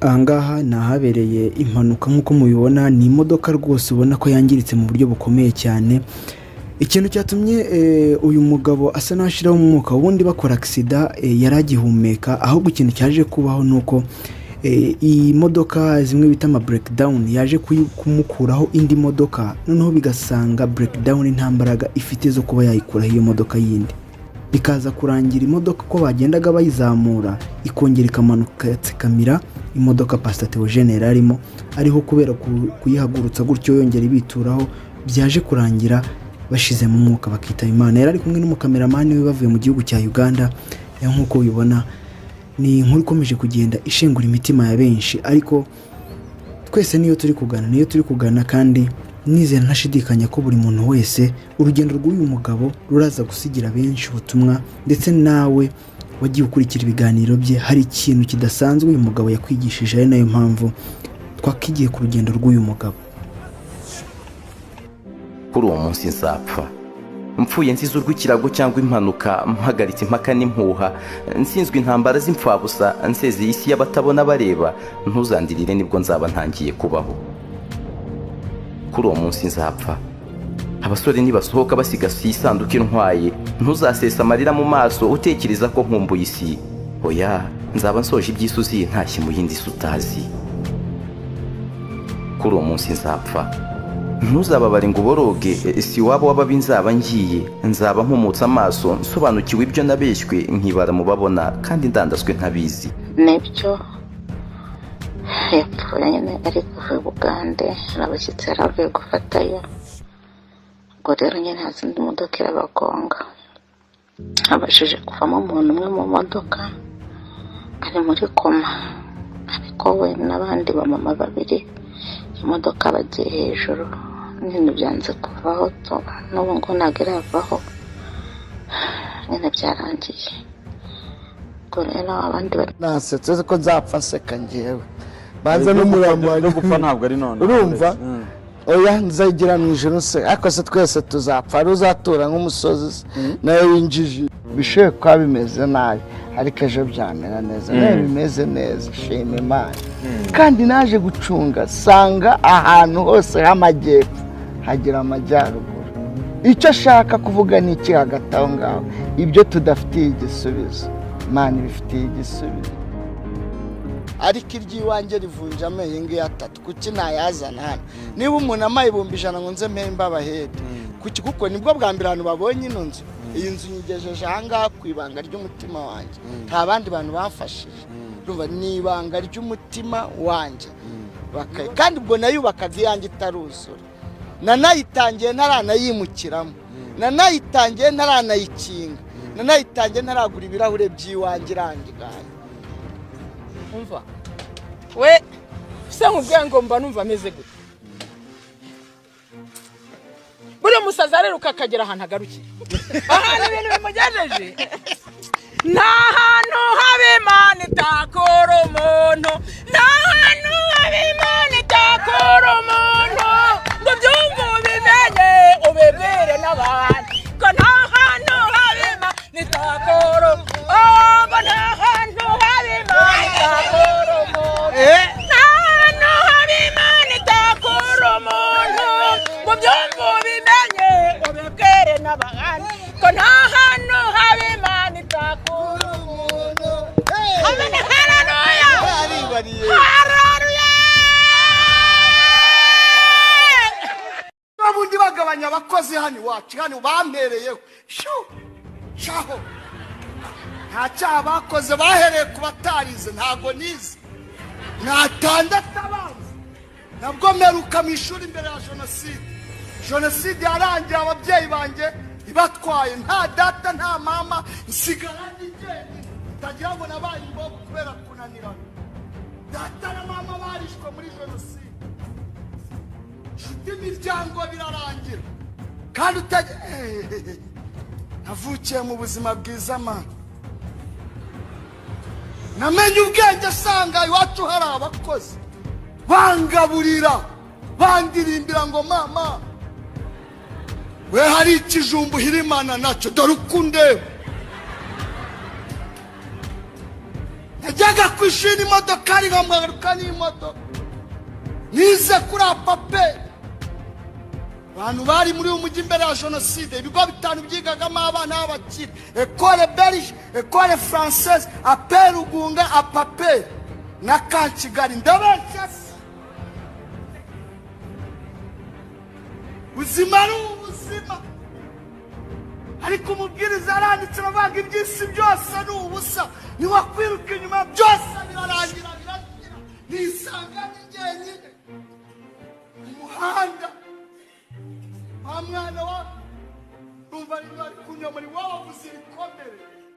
ahangaha ni ahabereye impanuka nk'uko mubibona. Ni imodoka rwose ubona ko yangiritse mu buryo bukomeye cyane. Ikintu cyatumye uyu mugabo asa n'ashiraho umwuka, ubundi bakora accident yaragihumeka, ahubwo ikintu cyaje kubaho nuko iyi modoka zimwe bita ama breakdown yaje kumukuraho indi modoka, noneho bigasanga breakdown nta mbaraga ifite zo kuba yayikuraho iyo modoka yindi, bikaza kurangira imodoka ko bagendaga bayizamura ikongera ikamanuka yatsikamira imodoka Pastor Theogene yarimo ariho kubera kuyihagurutsa gutyo yongera ibituraho, byaje kurangira bashize mu mwuka bakitaba Imana. Yari ari kumwe n'umukameramani we bavuye mu gihugu cya Uganda. Nk'uko ubibona ni inkuru ikomeje kugenda ishengura imitima ya benshi, ariko twese niyo turi kugana kandi nizera ntashidikanya ko buri muntu wese urugendo rw'uyu mugabo ruraza gusigira benshi ubutumwa, ndetse nawe wagiye ukurikira ibiganiro bye hari ikintu kidasanzwe uyu mugabo yakwigishije, ari nayo mpamvu twakigiye ku rugendo rw'uyu mugabo. Kuri uwo munsi nzapfa mpfuye nziza urw'ikirago cyangwa impanuka, mpagaritse impaka n'impuha, nsinzwe intambara z'impfabusa, nsezeye isi y'abatabona bareba, ntuzandirire nibwo nzaba ntangiye kubaho. Kuri uwo munsi nzapfa abasore nibasohoka basigasiye isanduku intwaye, ntuzasesa amarira mu maso utekereza ko nkumbuye isi. Oya, nzaba nsoje iby'isuzi ntashye mu yindi sutazi. Kuri uwo munsi nzapfa ntuzababare ngo uboroge, si wabo w'ababi nzaba ngiye, nzaba nkumutse amaso nsobanukiwe ibyo nabeshywe, nkibara mu babona kandi ndandaswe ntabizi. Nibyo yapfuye nyine ari kuva Bugande, n'abashyitsi yaravuye gufatayo, ubwo rero nyine haza indi modoka irabagonga. Habashije kuvamo umuntu umwe mu modoka ari muri koma, ariko we n'abandi bamama babiri imodoka bagiye hejuru, nyine byanze kuvaho, n'ubu ngo ntabwo iravaho, nyine byarangiye. Ubwo rero abandi nasetse ko nzapfa nseka njyewe, baza n'umurambo wanjye gupfa ntabwo ari none, urumva? Oya, nzagira mu ijoro se, ariko se twese tuzapfa, ari uzatura nk'umusozi nawe winjije. Bishoboye kuba bimeze nabi, ariko ejo byamera neza, nawe bimeze neza, shima Imana. Kandi naje gucunga sanga ahantu hose h'amajyepfo hagira amajyaruguru. Icyo ashaka kuvuga ni iki hagati aho ngaho? Ibyo tudafitiye igisubizo, Imana ibifitiye igisubizo. Ariko iry'iwanjye rivunja amahenge y'atatu, kuki nayazana hano? Niba umuntu amaye 100 ngo nze mpemba abahede, kuki? Kuko nibwo bwa mbere abantu babonye ino nzu. Iyi nzu nyigejeje ahangaha ku ibanga ry'umutima wanjye, nta bandi bantu bamfashije. Urumva, ni ibanga ry'umutima wanjye. Kandi ubwo nayubakaga iyanjye itaruzura, nanayitangiye ntaranayimukiramo, nanayitangiye ntaranayikinga, nanayitangiye ntaragura ibirahure by'iwanjye irangigaye. Umva we se nkubwiye ngo mba numva ameze gute? Buri musaza areruka akagera ahantu agarukira, ahantu ibintu bimugejeje, nta hantu habe Imana itakora umuntu, nta hantu habe Imana itakora umuntu, ngo byumve ubimenye ubibwire n'abandi ko nta hantu habe Imana itakora, ngo nta hantu habe Imana itakora umuntu, nta hantu habe Imana itakora umuntu, ngo byumve ubimenye ubibwire n'abandi ko nta hantu habe Imana itakora umuntu. Amen. Hallelujah. Hallelujah. Babundi bagabanya abakozi hano iwacu, hano bampereyeho shaho, nta cyaha bakoze, bahereye ku batarize, ntago nize, natandatu abanza nabwo mperuka mu ishuri imbere ya jenoside yarangiye, ababyeyi banjye ibatwaye, nta data nta mama, nsigara nigende, utagira ngo nabaye imbogo kubera kunanirana. Data na mama barishwe muri jenoside, imiryango birarangira, kandi navukiye mu buzima bwiza mana, namenye ubwenge, asanga iwacu hari abakozi bangaburira, bandirimbira ngo mama we hari ikijumbu hirimana nacyo dore ukundeba najyaga kwishina imodoka ari nkamwagaruka n'imodoka nize kuri apape abantu bari muri uyu mujyi imbere ya jenoside ibigo 5 byigagamo abana b'abakire ekole belge ekole française apel Rugunga apape na Kigali ndabashase ubuzima ni ubuzima ariko umubwiriza aranditse aravuga iby'isi byose ni ubusa niwakwiruka